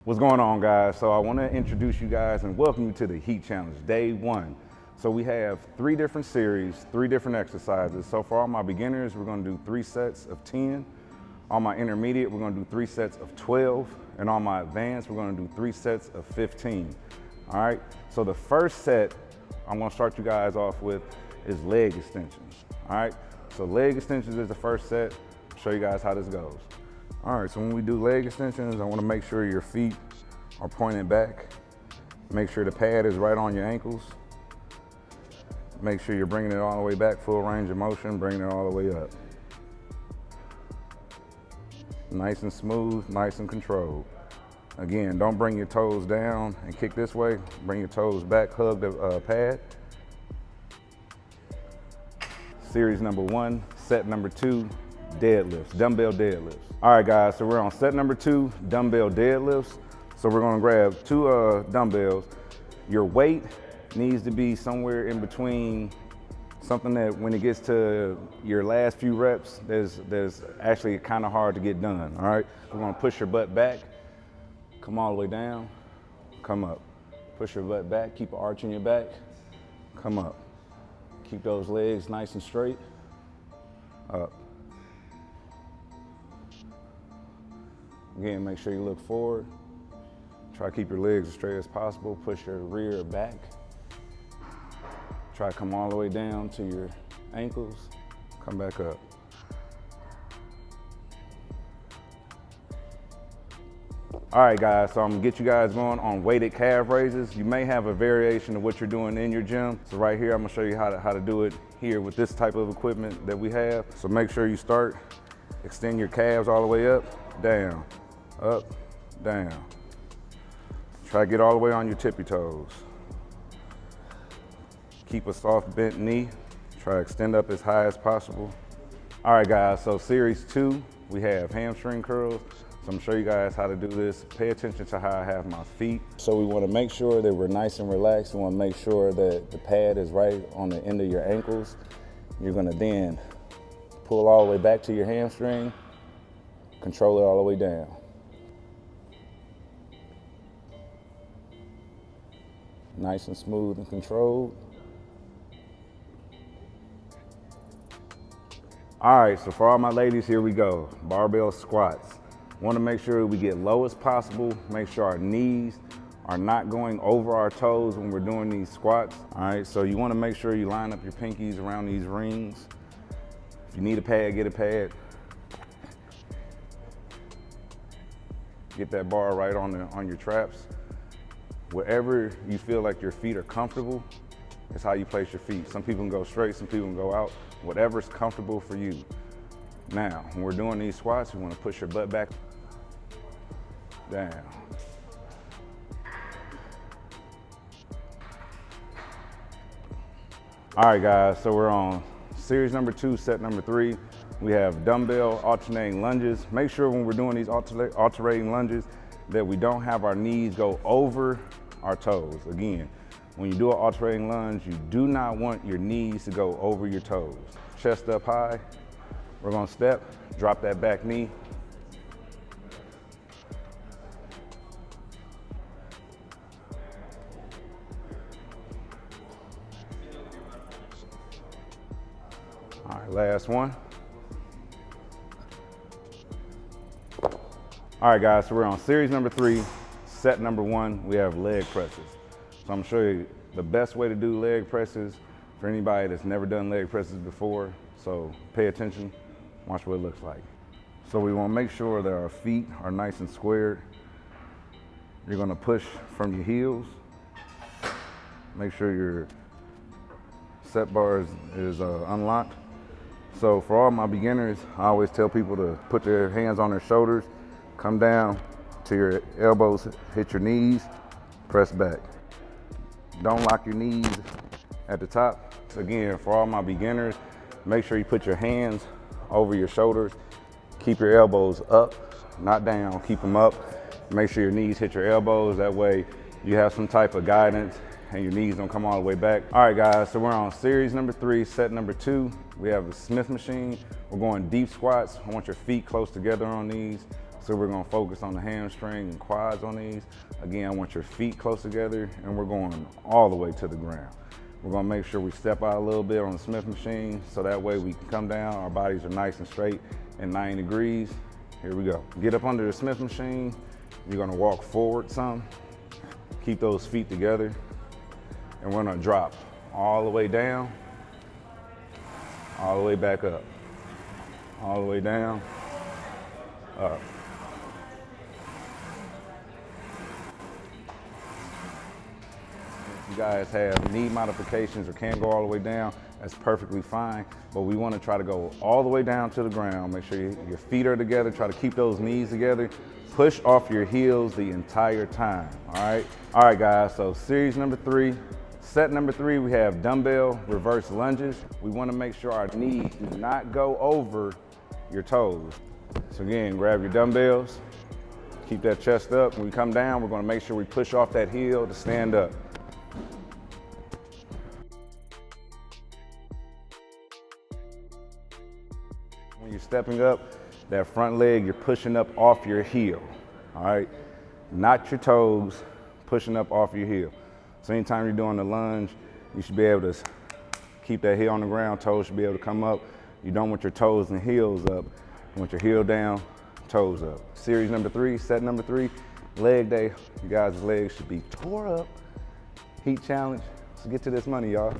What's going on, guys? So I want to introduce you guys and welcome you to the Heat Challenge, day one. So we have 3 different series, 3 different exercises. So for all my beginners, we're going to do 3 sets of 10. On my intermediate, we're going to do 3 sets of 12. And on my advanced, we're going to do 3 sets of 15. All right, so the first set I'm going to start you guys off with is leg extensions. All right, so leg extensions is the first set. I'll show you guys how this goes. All right, so when we do leg extensions, I want to make sure your feet are pointed back. Make sure the pad is right on your ankles. Make sure you're bringing it all the way back, full range of motion, bringing it all the way up. Nice and smooth, nice and controlled. Again, don't bring your toes down and kick this way. Bring your toes back, hug the pad. Series number 1, set number 2, deadlifts, dumbbell deadlifts. All right, guys, so we're on set number 2, dumbbell deadlifts. So we're gonna grab 2 dumbbells. Your weight needs to be somewhere in between something that when it gets to your last few reps, there's actually kind of hard to get done, all right? We're gonna push your butt back, come all the way down, come up. Push your butt back, keep an arch in your back, come up. Keep those legs nice and straight, up. Again, make sure you look forward. Try to keep your legs as straight as possible. Push your rear back. Try to come all the way down to your ankles. Come back up. All right, guys, so I'm gonna get you guys going on weighted calf raises. You may have a variation of what you're doing in your gym. So right here, I'm gonna show you how to do it here with this type of equipment that we have. So make sure you start, extend your calves all the way up, down, up, down. Try to get all the way on your tippy toes. Keep a soft bent knee. Try to extend up as high as possible. All right, guys, so series 2, we have hamstring curls. So I'm gonna show you guys how to do this. Pay attention to how I have my feet. So we wanna make sure that we're nice and relaxed. We wanna make sure that the pad is right on the end of your ankles. You're gonna then pull all the way back to your hamstring, control it all the way down. Nice and smooth and controlled. All right, so for all my ladies, here we go. Barbell squats. Want to make sure we get low as possible. Make sure our knees are not going over our toes when we're doing these squats. All right, so you want to make sure you line up your pinkies around these rings. If you need a pad, get a pad. Get that bar right on your traps. Wherever you feel like your feet are comfortable, is how you place your feet. Some people can go straight, some people can go out. Whatever's comfortable for you. Now, when we're doing these squats, you want to push your butt back, down. All right, guys, so we're on series number 2, set number 3. We have dumbbell alternating lunges. Make sure when we're doing these alternating lunges that we don't have our knees go over our toes. Again, when you do an alternating lunge, you do not want your knees to go over your toes. Chest up high. We're gonna step, drop that back knee. All right, last one. All right, guys, so we're on series number 3, set number 1. We have leg presses. So I'm gonna show you the best way to do leg presses for anybody that's never done leg presses before. So pay attention, watch what it looks like. So we wanna make sure that our feet are nice and squared. You're gonna push from your heels. Make sure your set bar is unlocked. So for all my beginners, I always tell people to put their hands on their shoulders, come down till your elbows hit your knees, press back. Don't lock your knees at the top. Again, for all my beginners, make sure you put your hands over your shoulders. Keep your elbows up, not down, keep them up. Make sure your knees hit your elbows. That way you have some type of guidance and your knees don't come all the way back. All right, guys, so we're on series number 3, set number 2. We have the Smith machine. We're going deep squats. I want your feet close together on these. So we're gonna focus on the hamstring and quads on these. Again, I want your feet close together and we're going all the way to the ground. We're gonna make sure we step out a little bit on the Smith machine so that way we can come down, our bodies are nice and straight at 90 degrees. Here we go. Get up under the Smith machine. You're gonna walk forward some. Keep those feet together. And we're gonna drop all the way down, all the way back up, all the way down, up. If you guys have knee modifications or can't go all the way down, that's perfectly fine. But we want to try to go all the way down to the ground. Make sure your feet are together. Try to keep those knees together. Push off your heels the entire time, all right? All right, guys, so series number 3. Set number 3, we have dumbbell reverse lunges. We want to make sure our knees do not go over your toes. So again, grab your dumbbells, keep that chest up. When we come down, we're going to make sure we push off that heel to stand up. When you're stepping up, that front leg, you're pushing up off your heel, all right? Not your toes, pushing up off your heel. So anytime you're doing the lunge, you should be able to keep that heel on the ground, toes should be able to come up. You don't want your toes and heels up. You want your heel down, toes up. Series number 3, set number 3, leg day. You guys' legs should be tore up. Heat challenge. Let's get to this money, y'all.